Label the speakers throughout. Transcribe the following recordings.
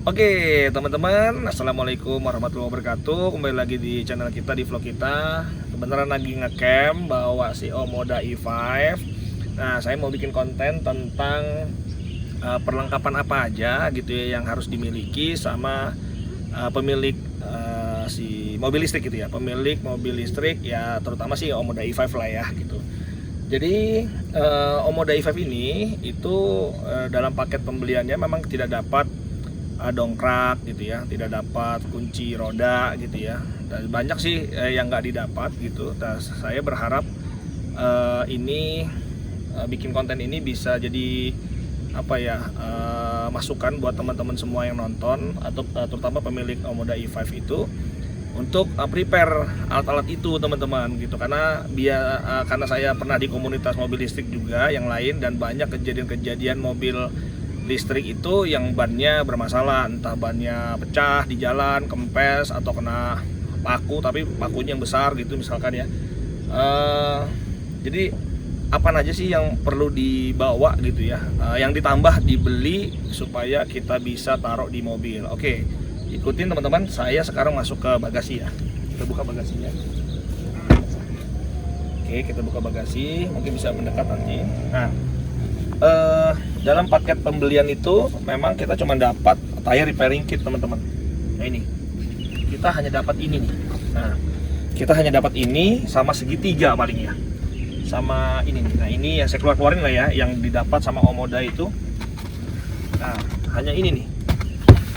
Speaker 1: Oke teman-teman, assalamualaikum warahmatullahi wabarakatuh. Kembali lagi di channel kita, di vlog kita. Kebenaran lagi ngecamp bawa si Omoda E5. Nah, saya mau bikin konten tentang perlengkapan apa aja gitu ya yang harus dimiliki sama pemilik si mobil listrik gitu ya. Pemilik mobil listrik ya, terutama sih Omoda E5 lah ya gitu. Jadi Omoda E5 ini itu dalam paket pembeliannya memang tidak dapat dongkrak gitu ya, tidak dapat kunci roda gitu ya. Dan banyak sih yang nggak didapat gitu. Dan saya berharap ini bikin konten ini bisa jadi apa ya, masukan buat teman-teman semua yang nonton atau terutama pemilik Omoda E5 itu untuk prepare alat-alat itu teman-teman gitu, karena karena saya pernah di komunitas mobil listrik juga yang lain, dan banyak kejadian-kejadian mobil listrik itu yang bannya bermasalah, entah bannya pecah di jalan, kempes atau kena paku, tapi pakunya yang besar gitu misalkan ya. Jadi apa aja sih yang perlu dibawa gitu ya, yang ditambah dibeli supaya kita bisa taruh di mobil. Oke, ikutin teman-teman, saya sekarang masuk ke bagasi ya. Kita buka bagasinya. Oke, kita buka bagasi, mungkin bisa mendekat nanti. Nah, dalam paket pembelian itu memang kita cuma dapat tire repairing kit teman-teman. Nah ini kita hanya dapat ini nih. Nah kita hanya dapat ini sama segitiga paling ya, sama ini nih. Nah ini yang saya keluarin lah ya, yang didapat sama Omoda itu. Nah hanya ini nih,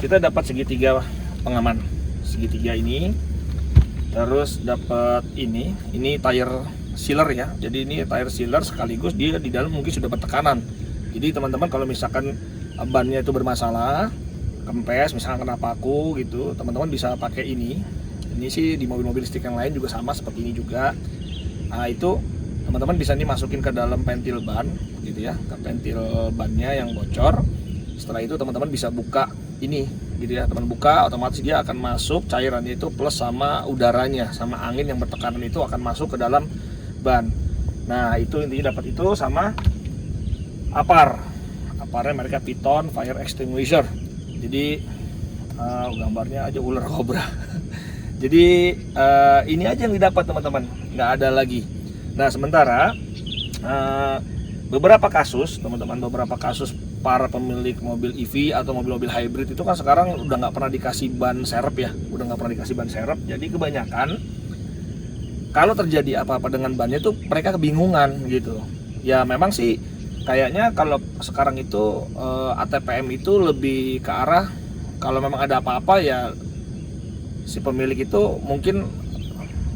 Speaker 1: kita dapat segitiga pengaman, segitiga ini. Terus dapat ini tire sealer ya. Jadi ini tire sealer sekaligus dia di dalam mungkin sudah bertekanan. Jadi teman-teman kalau misalkan bannya itu bermasalah, kempes, misalkan kena paku gitu, teman-teman bisa pakai ini. Ini sih di mobil-mobil listrik yang lain juga sama seperti ini juga. Nah itu teman-teman bisa nih masukin ke dalam pentil ban gitu ya, ke pentil bannya yang bocor. Setelah itu teman-teman bisa buka ini gitu ya, teman buka, otomatis dia akan masuk cairannya itu plus sama udaranya, sama angin yang bertekanan itu akan masuk ke dalam ban. Nah itu intinya dapat itu sama aparnya mereka Piton Fire Extinguisher. Jadi gambarnya aja ular kobra. Jadi ini aja yang didapat teman-teman, nggak ada lagi. Nah sementara beberapa kasus teman-teman, beberapa kasus para pemilik mobil EV atau mobil-mobil hybrid itu kan sekarang udah nggak pernah dikasih ban serep ya, udah nggak pernah dikasih ban serep. Jadi kebanyakan kalau terjadi apa-apa dengan bannya tuh mereka kebingungan gitu. Ya memang sih kayaknya kalau sekarang itu ATPM itu lebih ke arah kalau memang ada apa-apa ya si pemilik itu mungkin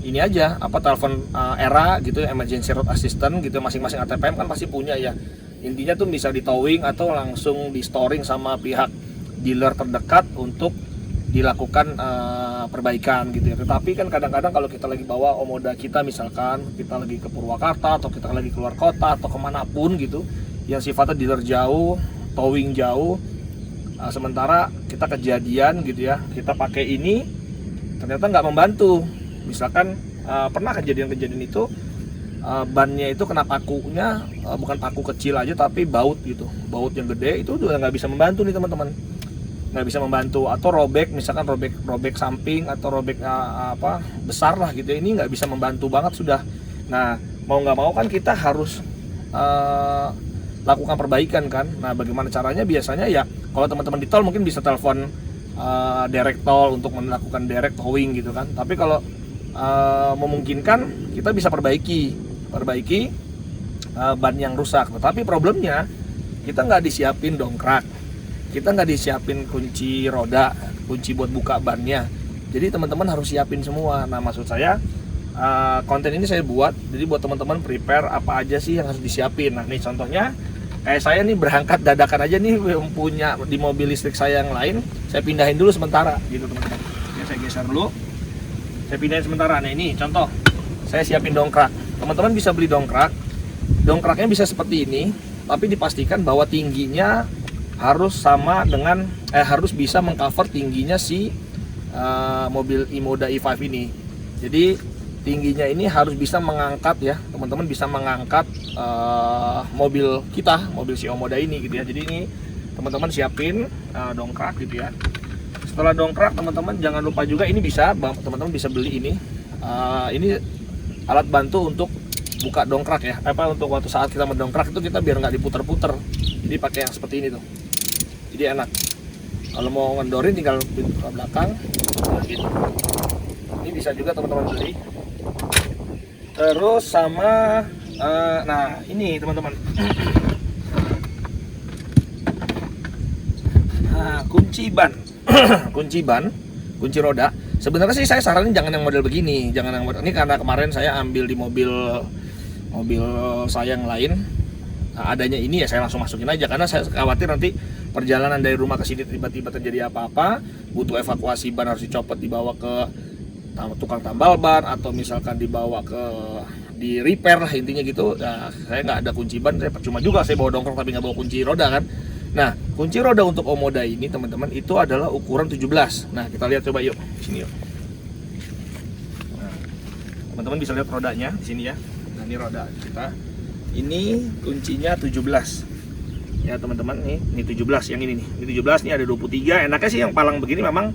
Speaker 1: ini aja telepon ERA gitu, emergency road assistant gitu. Masing-masing ATPM kan pasti punya ya. Intinya tuh bisa di towing atau langsung di storing sama pihak dealer terdekat untuk dilakukan perbaikan gitu ya. Tetapi kan kadang-kadang kalau kita lagi bawa Omoda kita, misalkan kita lagi ke Purwakarta atau kita lagi keluar kota atau kemanapun gitu yang sifatnya dealer jauh, towing jauh, sementara kita kejadian gitu ya, kita pakai ini ternyata nggak membantu. Misalkan pernah kejadian-kejadian itu bannya itu kena pakunya, bukan paku kecil aja tapi baut gitu, baut yang gede, itu udah nggak bisa membantu nih teman-teman, nggak bisa membantu. Atau robek, misalkan robek samping atau robek besar lah gitu, ini nggak bisa membantu banget sudah. Nah mau nggak mau kan kita harus lakukan perbaikan kan. Nah bagaimana caranya? Biasanya ya kalau teman-teman di tol mungkin bisa telepon direct tol untuk melakukan direct towing gitu kan. Tapi kalau memungkinkan kita bisa perbaiki ban yang rusak. Tetapi problemnya kita nggak disiapin dongkrak, kita nggak disiapin kunci roda, kunci buat buka bannya. Jadi teman-teman harus siapin semua. Nah maksud saya konten ini saya buat jadi buat teman-teman prepare apa aja sih yang harus disiapin. Nah nih contohnya kayak saya nih berangkat dadakan aja nih, punya di mobil listrik saya yang lain saya pindahin dulu sementara gitu teman-teman. Ya, saya geser dulu, saya pindahin sementara. Nah ini contoh, saya siapin dongkrak. Teman-teman bisa beli dongkraknya bisa seperti ini, tapi dipastikan bahwa tingginya harus sama dengan harus bisa mengcover tingginya si mobil Omoda E5 ini. Jadi tingginya ini harus bisa mengangkat ya, teman-teman bisa mengangkat mobil kita, mobil si Omoda ini gitu ya. Jadi ini teman-teman siapin dongkrak gitu ya. setelah dongkrak teman-teman jangan lupa juga ini bisa teman-teman bisa beli ini. Ini alat bantu untuk buka dongkrak ya. Untuk waktu saat kita mendongkrak itu kita biar nggak diputer-puter. Jadi pakai yang seperti ini tuh. Jadi enak. Kalau mau ngendorin tinggal pintu ke belakang. Nah, gitu. Ini bisa juga teman-teman beli. Terus sama nah ini teman-teman. Nah, kunci ban. kunci roda. Sebenarnya sih saya saranin jangan yang model begini, jangan yang model ini, karena kemarin saya ambil di mobil saya yang lain. Nah, adanya ini ya saya langsung masukin aja karena saya khawatir nanti perjalanan dari rumah ke sini tiba-tiba terjadi apa-apa, butuh evakuasi ban harus dicopot dibawa ke tukang tambal ban atau misalkan dibawa ke di repair lah intinya gitu. Nah, saya nggak ada kunci ban, saya percuma juga saya bawa dongkrak tapi nggak bawa kunci roda kan. Nah, kunci roda untuk Omoda ini teman-teman itu adalah ukuran 17. Nah, kita lihat coba yuk, sini yuk. Nah, teman-teman bisa lihat rodanya di sini ya. Nah, ini roda kita. Ini kuncinya 17. Ya, teman-teman nih, ini 17 yang ini nih. Ini 17 nih ada 23. Enaknya sih yang palang begini memang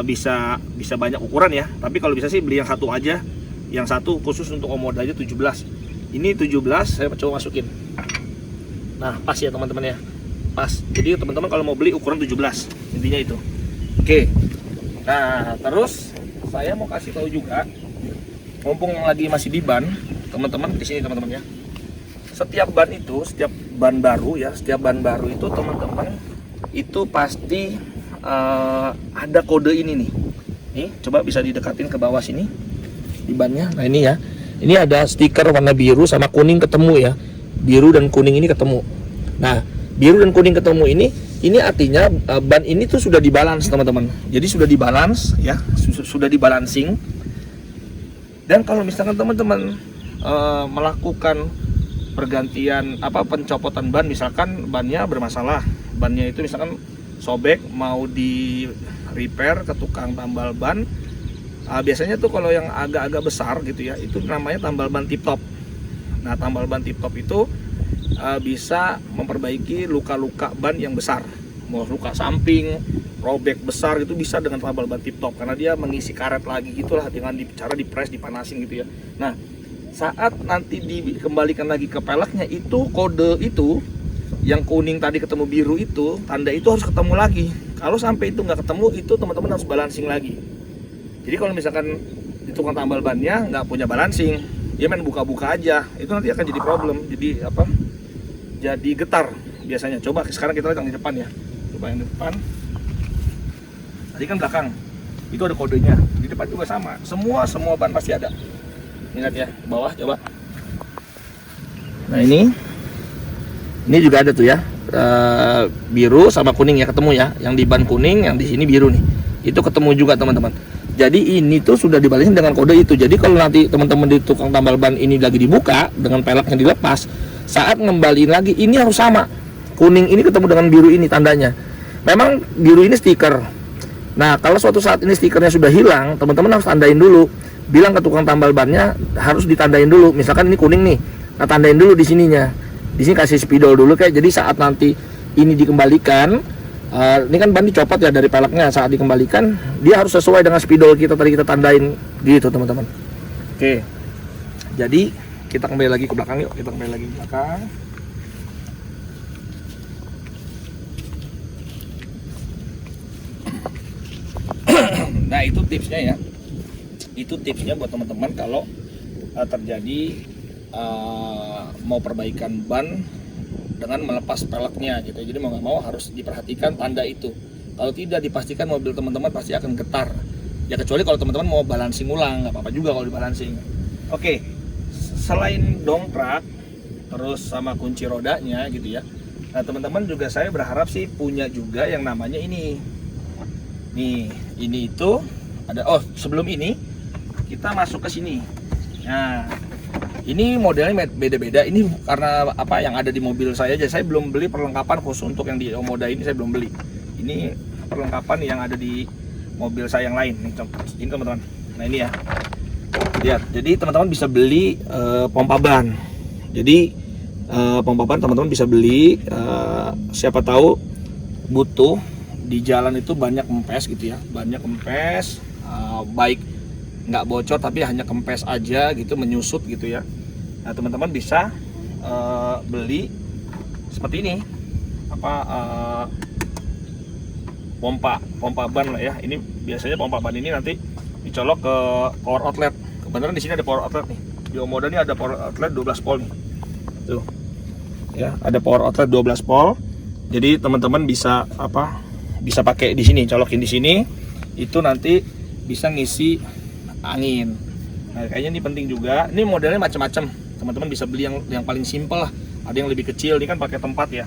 Speaker 1: bisa banyak ukuran ya. Tapi kalau bisa sih beli yang satu aja. Yang satu khusus untuk Omoda aja 17. Ini 17 saya coba masukin. Nah, pas ya teman-teman ya. Pas. Jadi teman-teman kalau mau beli ukuran 17 intinya itu. Oke. Nah, terus saya mau kasih tahu juga, mumpung lagi masih di ban, teman-teman di sini teman-teman ya. Setiap ban baru itu teman-teman itu pasti ada kode ini nih. Nih, coba bisa didekatin ke bawah sini di bannya. Nah, ini ya. Ini ada stiker warna biru sama kuning ketemu ya. Biru dan kuning ini ketemu. Nah, biru dan kuning ketemu ini artinya ban ini tuh sudah dibalance teman-teman. Jadi sudah dibalance ya, sudah dibalancing. Dan kalau misalkan teman-teman melakukan pergantian pencopotan ban, misalkan bannya bermasalah, bannya itu misalkan sobek mau di repair ke tukang tambal ban, biasanya tuh kalau yang agak-agak besar gitu ya, itu namanya tambal ban tip top. Nah, tambal ban tip top itu bisa memperbaiki luka-luka ban yang besar, mau luka samping, robek besar gitu bisa dengan tambal ban tip top karena dia mengisi karet lagi gitulah dengan cara dipres, dipanasin gitu ya. Nah, saat nanti dikembalikan lagi ke peleknya itu kode itu yang kuning tadi ketemu biru itu, tanda itu harus ketemu lagi. Kalau sampai itu nggak ketemu, itu teman-teman harus balancing lagi. Jadi kalau misalkan di tukang tambal bannya nggak punya balancing, dia main buka-buka aja, itu nanti akan jadi problem. Jadi getar biasanya. Coba sekarang kita lihat yang di depan ya. Coba yang di depan. Tadi kan belakang. Itu ada kodenya. Di depan juga sama. Semua ban pasti ada. Ingat ya, ke bawah coba. Nah, ini juga ada tuh ya. Biru sama kuning ya ketemu ya. Yang di ban kuning, yang di sini biru nih. Itu ketemu juga teman-teman. Jadi ini tuh sudah dibalasin dengan kode itu. Jadi kalau nanti teman-teman di tukang tambal ban ini lagi dibuka dengan peleknya dilepas, saat ngembaliin lagi ini harus sama. Kuning ini ketemu dengan biru ini tandanya. Memang biru ini stiker. Nah, kalau suatu saat ini stikernya sudah hilang, teman-teman harus tandain dulu. Bilang ke tukang tambal bannya harus ditandain dulu. Misalkan ini kuning nih. Nah, tandain dulu di sininya. Di sini kasih spidol dulu kayak. Jadi saat nanti ini dikembalikan, ini kan ban dicopot ya dari peleknya, saat dikembalikan dia harus sesuai dengan spidol kita tadi kita tandain gitu teman-teman. Oke. Jadi kita kembali lagi ke belakang yuk, kita kembali lagi ke belakang. Nah, itu tipsnya ya. Itu tipsnya buat teman-teman kalau terjadi mau perbaikan ban dengan melepas peleknya gitu. Jadi mau nggak mau harus diperhatikan tanda itu. Kalau tidak dipastikan mobil teman-teman pasti akan getar. Ya kecuali kalau teman-teman mau balancing ulang, nggak apa-apa juga kalau dibalancing. Oke, selain dongkrak, terus sama kunci rodanya gitu ya. Nah, teman-teman juga saya berharap sih punya juga yang namanya ini. Nih, ini itu ada. Oh, sebelum ini kita masuk ke sini. Nah, ini modelnya beda-beda. Ini karena apa yang ada di mobil saya aja. Saya belum beli perlengkapan khusus untuk yang di Omoda ini, saya belum beli. Ini perlengkapan yang ada di mobil saya yang lain. Ini teman-teman. Nah, ini ya. Lihat. Jadi teman-teman bisa beli pompa ban. Jadi pompa ban teman-teman bisa beli. Siapa tahu butuh di jalan itu banyak kempes gitu ya, banyak kempes, baik nggak bocor tapi hanya kempes aja gitu, menyusut gitu ya. Nah teman-teman bisa beli seperti ini, pompa ban lah ya. Ini biasanya pompa ban ini nanti dicolok ke power outlet. Kebenaran di sini ada power outlet nih. Di Omoda ini ada power outlet 12 volt nih. Tuh. Ya, ada power outlet 12 volt. Jadi teman-teman bisa bisa pakai di sini, colokin di sini. Itu nanti bisa ngisi angin. Nah, kayaknya ini penting juga. Ini modelnya macam-macam. Teman-teman bisa beli yang paling simpel lah. Ada yang lebih kecil, ini kan pakai tempat ya.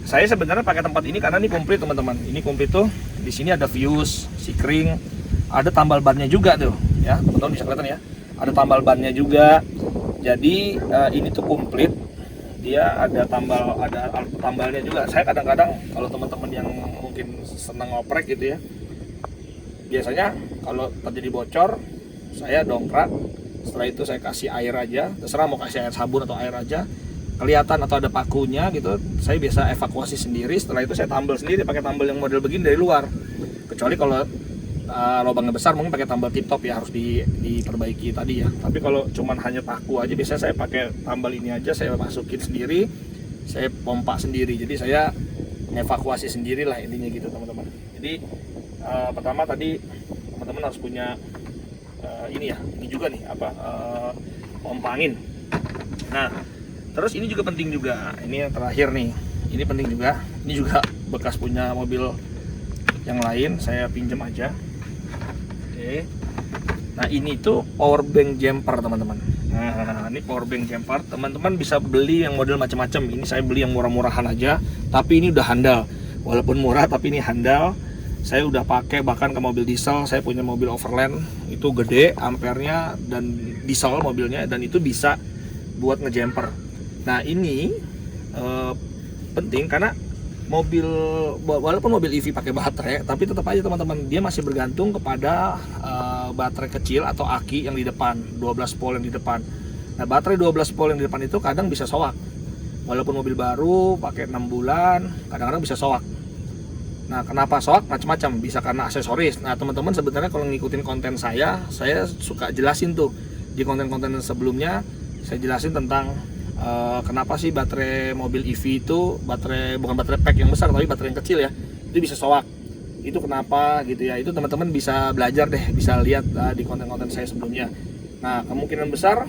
Speaker 1: Saya sebenarnya pakai tempat ini karena ini komplit teman-teman. Ini komplit tuh. Di sini ada fuse, sikring, ada tambal bannya juga tuh. Ya, teman-teman bisa kelihatan ya. Ada tambal bannya juga. Jadi ini tuh komplit. Dia ada alat tambalnya juga. Saya kadang-kadang kalau teman-teman yang mungkin senang ngoprek gitu ya, biasanya kalau terjadi bocor, saya dongkrak. Setelah itu saya kasih air aja, terserah mau kasih air sabun atau air aja, kelihatan atau ada pakunya gitu, saya biasa evakuasi sendiri. Setelah itu saya tambal sendiri pakai tambal yang model begini dari luar. Kecuali kalau lubangnya besar mungkin pakai tambal tip top ya, harus diperbaiki tadi ya. Tapi kalau cuman hanya paku aja, biasanya saya pakai tambal ini aja, saya masukin sendiri, saya pompa sendiri. Jadi saya evakuasi sendiri lah intinya gitu teman-teman. Jadi pertama tadi teman-teman harus punya ini ya, ini juga nih pompa angin. Nah terus ini juga penting juga, ini yang terakhir nih, ini penting juga. Ini juga bekas punya mobil yang lain, saya pinjam aja. Oke. Nah ini tuh power bank jumper teman-teman. Nah ini power bank jumper, teman-teman bisa beli yang model macam-macam. Ini saya beli yang murah-murahan aja, tapi ini udah handal. Walaupun murah tapi ini handal. Saya udah pakai bahkan ke mobil diesel. Saya punya mobil overland, itu gede ampernya dan diesel mobilnya, dan itu bisa buat ngejumper. Nah ini penting karena mobil, walaupun mobil EV pakai baterai, tapi tetap aja teman-teman dia masih bergantung kepada baterai kecil atau aki yang di depan, 12 volt yang di depan. Nah baterai 12 volt yang di depan itu kadang bisa soak. Walaupun mobil baru pakai 6 bulan, kadang-kadang bisa soak. Nah kenapa soak? Macam-macam, bisa karena aksesoris. Nah teman-teman sebenarnya kalau ngikutin konten saya suka jelasin tuh di konten-konten sebelumnya. Saya jelasin tentang kenapa sih baterai mobil EV itu bukan baterai pack yang besar tapi baterai yang kecil ya, itu bisa soak. Itu kenapa gitu ya, itu teman-teman bisa belajar deh, bisa lihat di konten-konten saya sebelumnya. Nah kemungkinan besar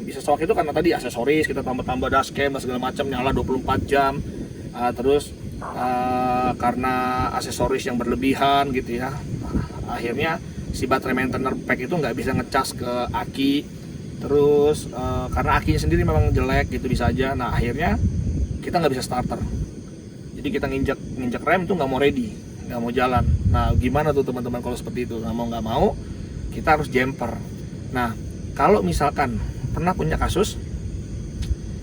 Speaker 1: bisa soak itu karena tadi aksesoris, kita tambah-tambah dashcam dan segala macam nyala 24 jam. Terus karena aksesoris yang berlebihan gitu ya, akhirnya si baterai maintainer pack itu nggak bisa ngecas ke aki. Terus karena akinya sendiri memang jelek gitu bisa aja. Nah akhirnya kita nggak bisa starter. Jadi kita nginjek rem tuh nggak mau ready, nggak mau jalan. Nah gimana tuh teman-teman kalau seperti itu? Nah mau nggak mau kita harus jumper. Nah kalau misalkan pernah punya kasus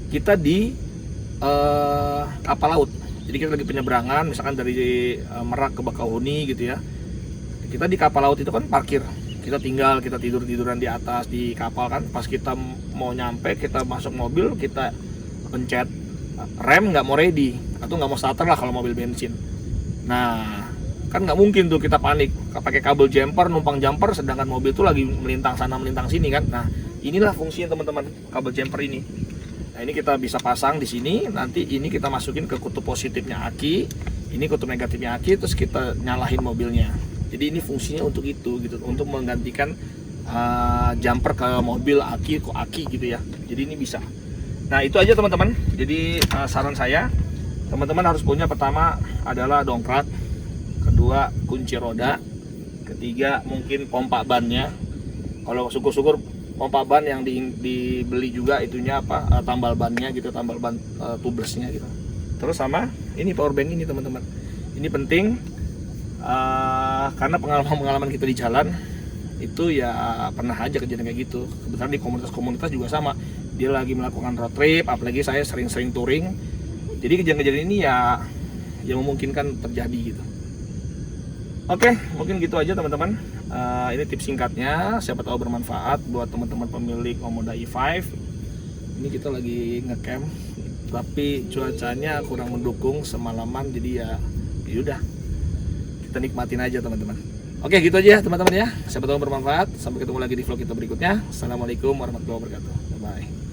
Speaker 1: kita di kapal laut. Jadi kita lagi penyeberangan misalkan dari Merak ke Bakauheni gitu ya. Kita di kapal laut itu kan parkir. Kita tiduran di atas di kapal kan. Pas kita mau nyampe, kita masuk mobil, kita pencet rem nggak mau ready atau nggak mau starter lah kalau mobil bensin. Nah kan nggak mungkin tuh kita panik pakai kabel jumper, numpang jumper, sedangkan mobil tuh lagi melintang sana melintang sini kan. Nah inilah fungsinya teman-teman kabel jumper ini. Nah ini kita bisa pasang di sini. Nanti ini kita masukin ke kutub positifnya aki, ini kutub negatifnya aki, terus kita nyalahin mobilnya. Jadi ini fungsinya untuk itu gitu, untuk menggantikan jumper ke mobil aki gitu ya. Jadi ini bisa. Nah itu aja teman-teman. Jadi saran saya, teman-teman harus punya, pertama adalah dongkrak, kedua kunci roda, ketiga mungkin pompa bannya. Kalau syukur-syukur pompa ban yang dibeli juga itunya tambal bannya gitu, tambal ban tubelessnya gitu. Terus sama ini power bank ini teman-teman. Ini penting. Karena pengalaman kita di jalan itu ya pernah aja kejadian kayak gitu. Kebetulan di komunitas-komunitas juga sama, dia lagi melakukan road trip, apalagi saya sering-sering touring. Jadi kejadian-kejadian ini ya memungkinkan terjadi gitu. Oke, mungkin gitu aja teman-teman. Ini tips singkatnya, siapa tahu bermanfaat buat teman-teman pemilik Omoda E5. Ini kita lagi ngecamp, tapi cuacanya kurang mendukung semalaman, jadi ya udah kita nikmatin aja teman-teman. Oke, gitu aja teman-teman ya. Siapa tahu bermanfaat. Sampai ketemu lagi di vlog kita berikutnya. Assalamualaikum warahmatullahi wabarakatuh. Bye bye.